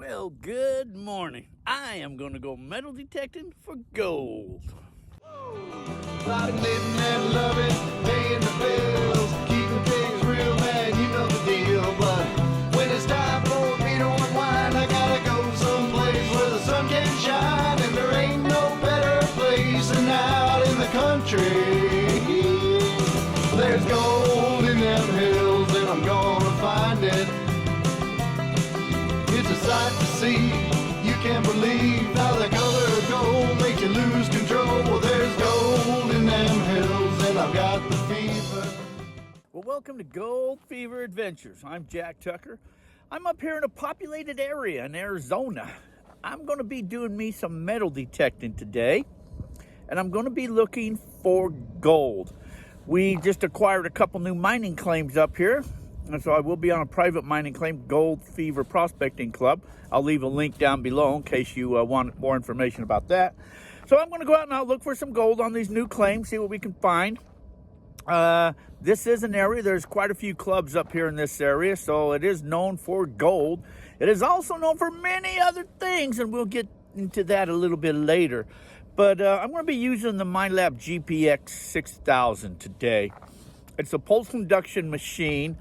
Well, good morning. I am going to go metal detecting for gold. I've been living and loving, paying the bills, keeping things real, man, you know the deal. But when it's time for me to unwind, I gotta go someplace where the sun can shine. And there ain't no better place than out in the country. There's gold in them hills and I'm gonna find it. It's a sight to see, you can't believe how the color of gold makes you lose control. Well, there's gold in them hills and I've got the fever. Well, welcome to Gold Fever Adventures. I'm Jack Tucker. I'm up here in a populated area in Arizona. I'm going to be doing me some metal detecting today, and I'm going to be looking for gold. We just acquired a couple new mining claims up here, and so I will be on a private mining claim, Gold Fever Prospecting Club. I'll leave a link down below in case you want more information about that. So I'm going to go out and I'll look for some gold on these new claims, see what we can find. This is an area, there's quite a few clubs up here in this area, so it is known for gold. It is also known for many other things, and we'll get into that a little bit later. But I'm going to be using the MineLab GPX 6000 today. It's a pulse induction machine,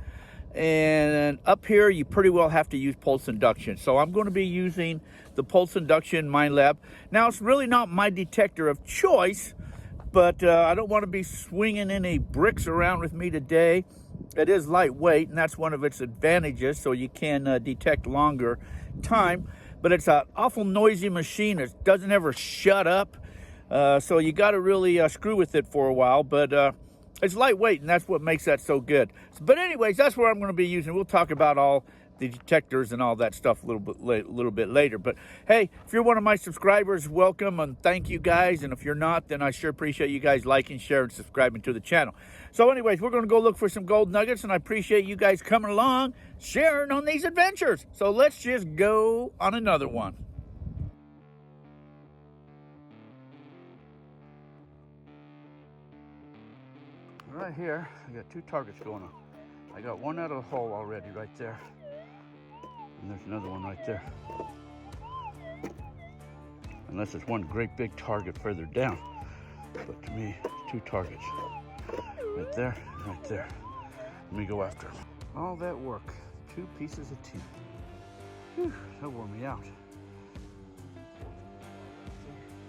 and up here you pretty well have to use pulse induction. So I'm going to be using the pulse induction MineLab. Now, it's really not my detector of choice, but I don't want to be swinging any bricks around with me today. It is lightweight, and that's one of its advantages, so you can detect longer time. But it's an awful noisy machine. It doesn't ever shut up, so you got to really screw with it for a while. But it's lightweight, and that's what makes that so good. But anyways, that's what I'm going to be using. We'll talk about all the detectors and all that stuff a little bit later. But hey, if you're one of my subscribers, welcome and thank you guys. And if you're not, then I sure appreciate you guys liking, sharing, and subscribing to the channel. So anyways, we're going to go look for some gold nuggets, and I appreciate you guys coming along, sharing on these adventures. So let's just go on another one. Right here, I got two targets going on. I got one out of the hole already right there. And there's another one right there. Unless there's one great big target further down. But to me, two targets. Right there, right there. Let me go after them. All that work, two pieces of tea. Whew, that wore me out.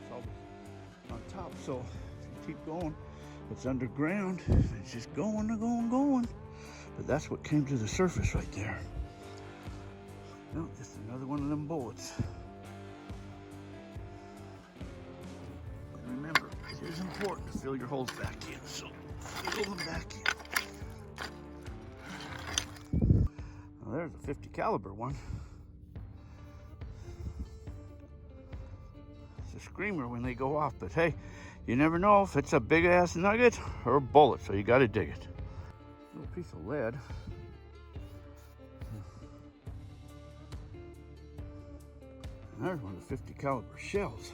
It's all on top, so keep going. It's underground. It's just going and going and going. But that's what came to the surface right there. No, just another one of them bullets. But remember, it is important to fill your holes back in, so fill them back in. Well, there's a 50 caliber one. It's a screamer when they go off, but hey, you never know if it's a big ass nugget or a bullet, so you gotta dig it. Little piece of lead. There's one of the 50 caliber shells.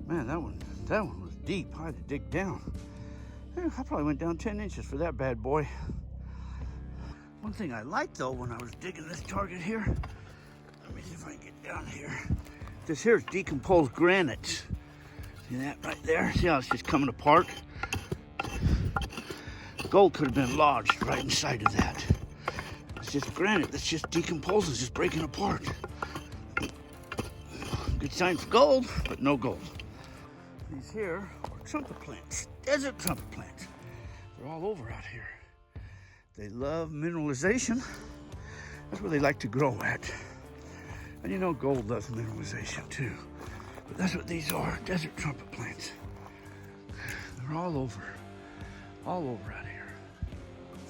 Man, that one was deep. I had to dig down. I probably went down 10 inches for that bad boy. One thing I liked though when I was digging this target here, let me see if I can get down here. This here is decomposed granite. See that right there? See how it's just coming apart? Gold could have been lodged right inside of that. It's just granite that's just decomposing, just breaking apart. Good sign for gold, but no gold. These here are trumpet plants, desert trumpet plants. They're all over out here. They love mineralization. That's where they like to grow at. And you know gold loves mineralization too. But that's what these are, desert trumpet plants. They're all over out here.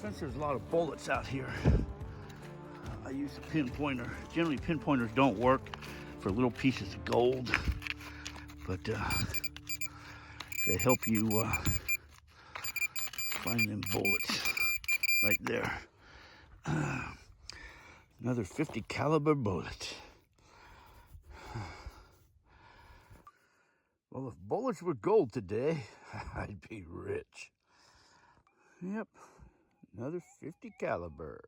Since there's a lot of bullets out here, I use a pinpointer. Generally, pinpointers don't work for little pieces of gold, but they help you find them bullets right there. Another 50 caliber bullet. Well, if bullets were gold today, I'd be rich. Yep, Another 50 caliber.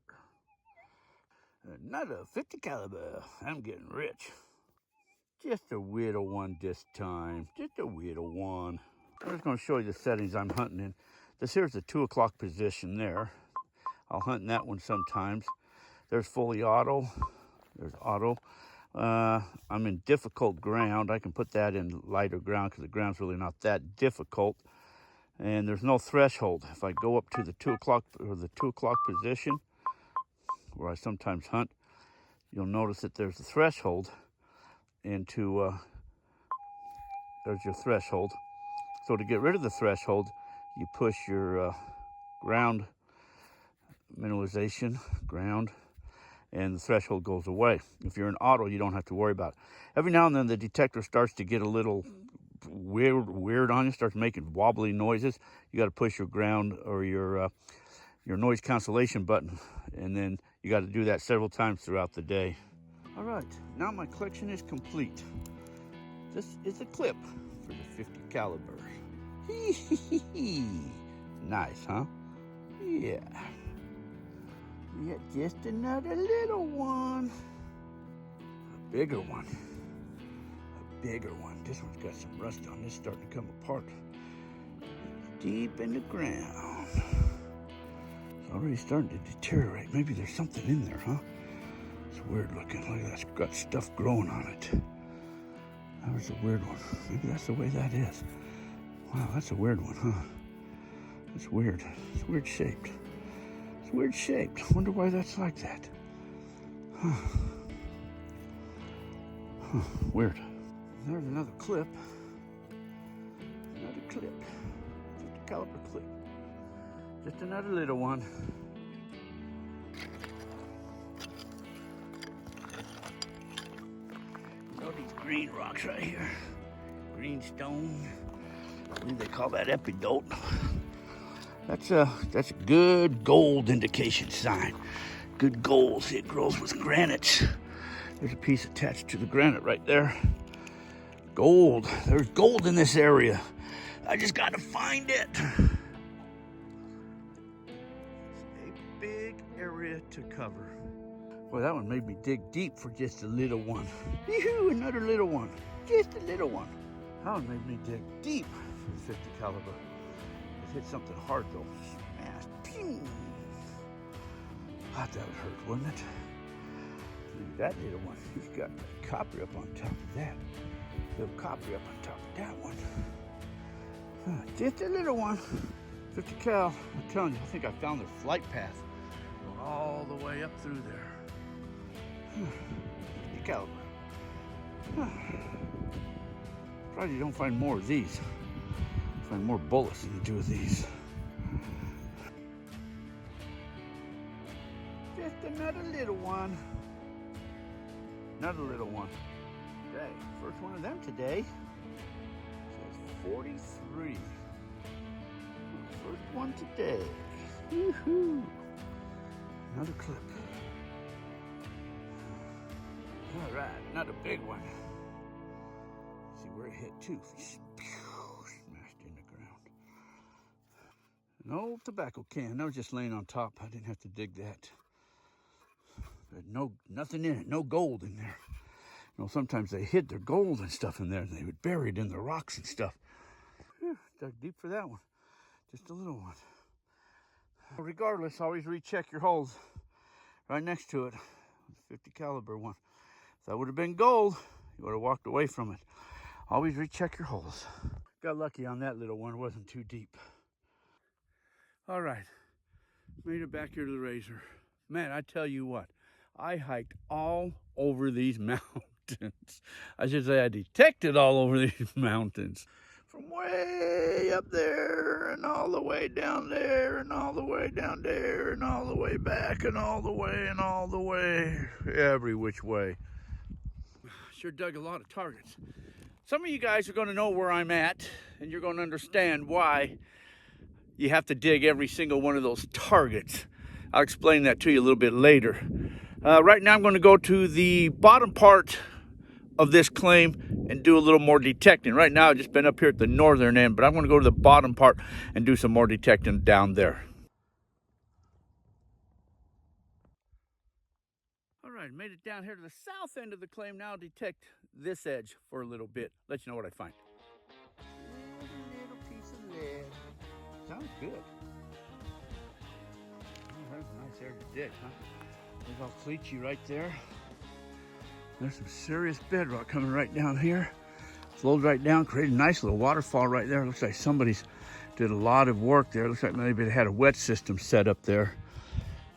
Another 50 caliber. I'm getting rich. Just a little one this time. Just a little one. I'm just going to show you the settings I'm hunting in. This here's the 2 o'clock position there. I'll hunt in that one sometimes. There's fully auto. There's auto. I'm in difficult ground. I can put that in lighter ground because the ground's really not that difficult. And there's no threshold. If I go up to the 2 o'clock or the 2 o'clock position, where I sometimes hunt, you'll notice that there's a threshold into, there's your threshold. So to get rid of the threshold, you push your ground mineralization, ground, and the threshold goes away. If you're in auto, you don't have to worry about it. Every now and then the detector starts to get a little weird on you, starts making wobbly noises. You got to push your ground or your noise cancellation button, and then you got to do that several times throughout the day. All right, now my collection is complete. This is a clip for the 50 caliber. Nice, huh? Yeah. Yeah, just another little one. A bigger one. A bigger one. This one's got some rust on it. It's starting to come apart. Deep in the ground. It's already starting to deteriorate. Maybe there's something in there, huh? It's weird looking. Look at that. It's got stuff growing on it. That was a weird one. Maybe that's the way that is. Wow, that's a weird one, huh? That's weird. It's weird shaped. It's weird shaped. Wonder why that's like that. Huh. Weird. There's another clip. Another clip. 50 caliber clip. Just another little one. You know these green rocks right here? Green stone. I believe they call that epidote. That's a good gold indication sign. Good gold. See, it grows with granite. There's a piece attached to the granite right there. Gold. There's gold in this area. I just got to find it. It's a big area to cover. Well, that one made me dig deep for just a little one. Yoo-hoo, another little one. Just a little one. That one made me dig deep for the 50 caliber. It hit something hard though. Smashed. Pew! Thought that would hurt, wouldn't it? Look at that little one. He's got copper up on top of that. Little copper up on top of that one. Just a little one. 50 cal. I'm telling you, I think I found their flight path. Going all the way up through there. 50 caliber. Probably don't find more of these. Find more bullets than you do with these. Just another little one. Another little one. Okay, first one of them today. Says 43. First one today. Woohoo! Another clip. All right, another big one. See where it hit too. Smashed in the ground. An old tobacco can. That was just laying on top. I didn't have to dig that. But nothing in it. No gold in there. You know, sometimes they hid their gold and stuff in there, and they would bury it in the rocks and stuff. Whew, dug deep for that one. Just a little one. Regardless, always recheck your holes right next to it. 50 caliber one. If that would have been gold, you would have walked away from it. Always recheck your holes. Got lucky on that little one. It wasn't too deep. All right. Made it back here to the razor. Man, I tell you what. I hiked all over these mountains. I should say I detected all over these mountains. From way up there and all the way down there and all the way down there and all the way back and all the way and all the way. Every which way. Sure dug a lot of targets. Some of you guys are going to know where I'm at, and you're going to understand why you have to dig every single one of those targets. I'll explain that to you a little bit later. Right now I'm going to go to the bottom part of this claim and do a little more detecting. Right now I've just been up here at the northern end, but I'm going to go to the bottom part and do some more detecting down there. All right, made it down here to the south end of the claim. Now detect this edge for a little bit. Let you know what I find. There's a little piece of lead. Sounds good. Oh, that's a nice area to dig, huh? Look how fleechy right there. There's some serious bedrock coming right down here. Flowed right down, created a nice little waterfall right there. Looks like somebody's did a lot of work there. Looks like maybe they had a wet system set up there.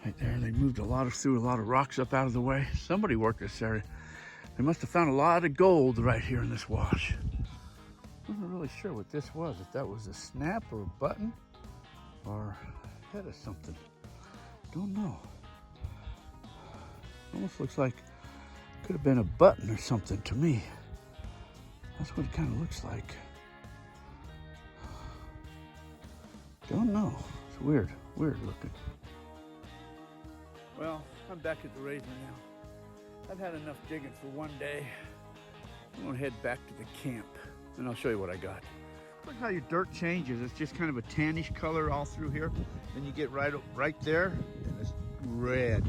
Right there, and they moved threw a lot of rocks up out of the way. Somebody worked this area. They must have found a lot of gold right here in this wash. I wasn't really sure what this was, if that was a snap or a button or a head of something. Don't know. Almost looks like it could have been a button or something to me. That's what it kind of looks like. Don't know. It's weird looking. Well, I'm back at the razor now. I've had enough digging for one day. I'm gonna head back to the camp and I'll show you what I got. Look how your dirt changes. It's just kind of a tannish color all through here. Then you get right there and it's red.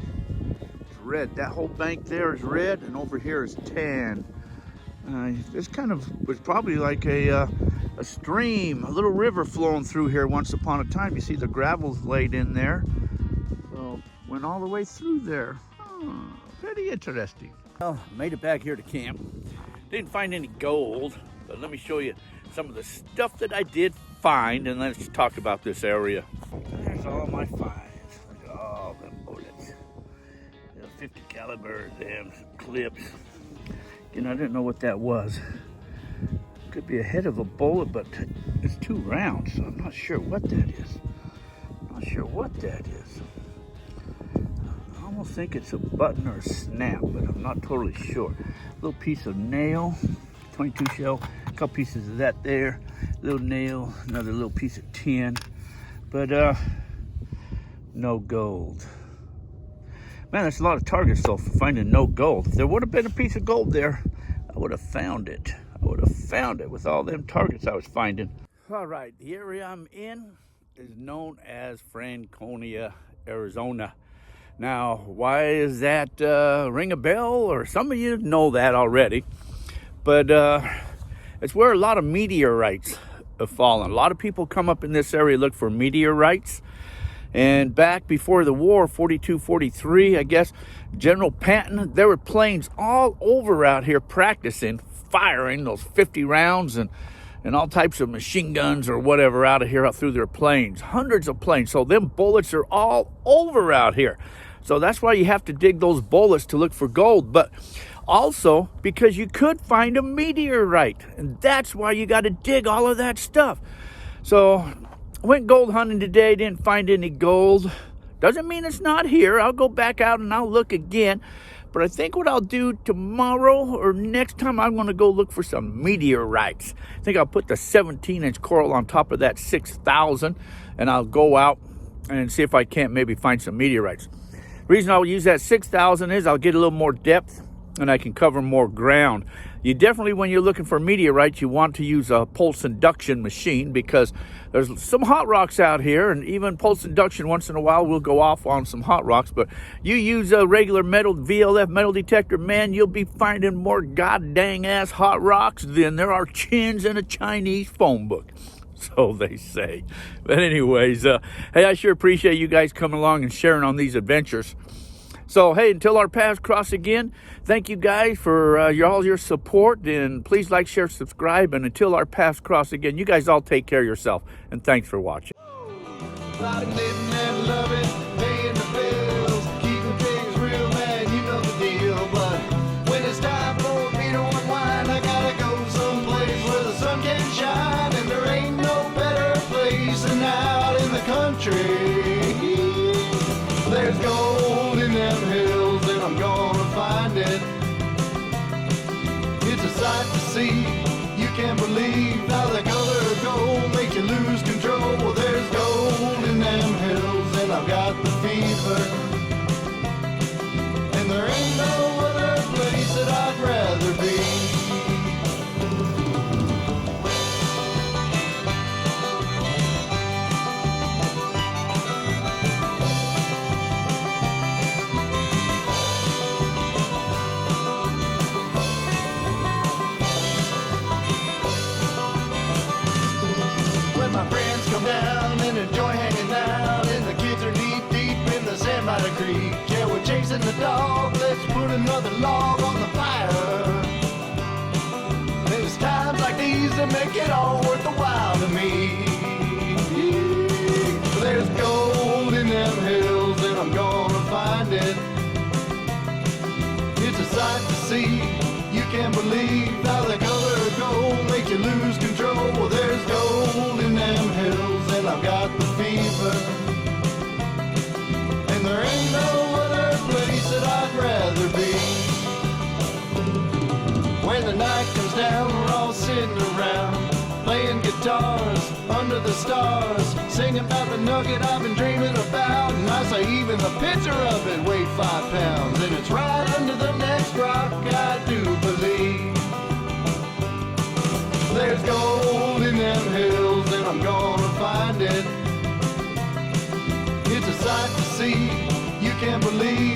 It's red. That whole bank there is red and over here is tan. This kind of was probably like a stream, a little river flowing through here once upon a time. You see the gravel's laid in there. So went all the way through there. Pretty interesting. Well, made it back here to camp. Didn't find any gold, but let me show you some of the stuff that I did find, and let's talk about this area. There's all my finds. Look at all them bullets. 50 caliber, them, some clips. You know, I didn't know what that was. Could be a head of a bullet, but it's too round, so I'm not sure what that is. I almost think it's a button or a snap, but I'm not totally sure. Little piece of nail, 22 shell, a couple pieces of that there. Little nail, another little piece of tin, but no gold. Man, that's a lot of targets though for finding no gold. If there would have been a piece of gold there, I would have found it. With all them targets I was finding. All right, the area I'm in is known as Franconia, Arizona. Now, why is that ring a bell? Or some of you know that already. But it's where a lot of meteorites have fallen. A lot of people come up in this area look for meteorites. And back before the war, 42, 43, I guess, General Patton, there were planes all over out here practicing firing those 50 rounds and all types of machine guns or whatever out of here out through their planes. Hundreds of planes. So them bullets are all over out here. So that's why you have to dig those bullets to look for gold. But also because you could find a meteorite. And that's why you got to dig all of that stuff. So went gold hunting today, didn't find any gold. Doesn't mean it's not here. I'll go back out and I'll look again. But I think what I'll do tomorrow or next time, I'm going to go look for some meteorites. I think I'll put the 17-inch coral on top of that 6,000, and I'll go out and see if I can't maybe find some meteorites. The reason I'll use that 6,000 is I'll get a little more depth and I can cover more ground. You definitely, when you're looking for meteorites, you want to use a pulse induction machine because there's some hot rocks out here, and even pulse induction once in a while will go off on some hot rocks. But you use a regular metal VLF metal detector, man, you'll be finding more god dang ass hot rocks than there are chins in a Chinese phone book. So they say. But anyways, hey, I sure appreciate you guys coming along and sharing on these adventures. So, hey, until our paths cross again, thank you guys for all your support. And please like, share, subscribe. And until our paths cross again, you guys all take care of yourself. And thanks for watching. About living and loving, paying the bills, keeping things real, man, you know the deal. But when it's time for me to unwind, I gotta go someplace where the sun can shine. And there ain't no better place than out in the country. There's gold in them hills and I'm gonna find it. It's a sight to see, you can't believe how the color of gold makes you lose control. Well, there's gold in them hills and I've got the fever. And there ain't no other place that I'd rather be. the creek. Yeah, we're chasing the dog, let's put another log on the fire. There's times like these that make it all worth the while to me. There's gold in them hills and I'm gonna find it. It's a sight to see, you can't believe how the color of gold makes you lose control. Well, there's gold in them hills and I've got the fever. And there ain't no other place that I'd rather be. When the night comes down, we're all sitting around, playing guitars under the stars, singing about the nugget I've been dreaming about. And I say even the picture of it weighed 5 pounds, and it's right under the next rock, I do believe. There's gold in them hills and I'm gonna find it. It's a sight to see, you can't believe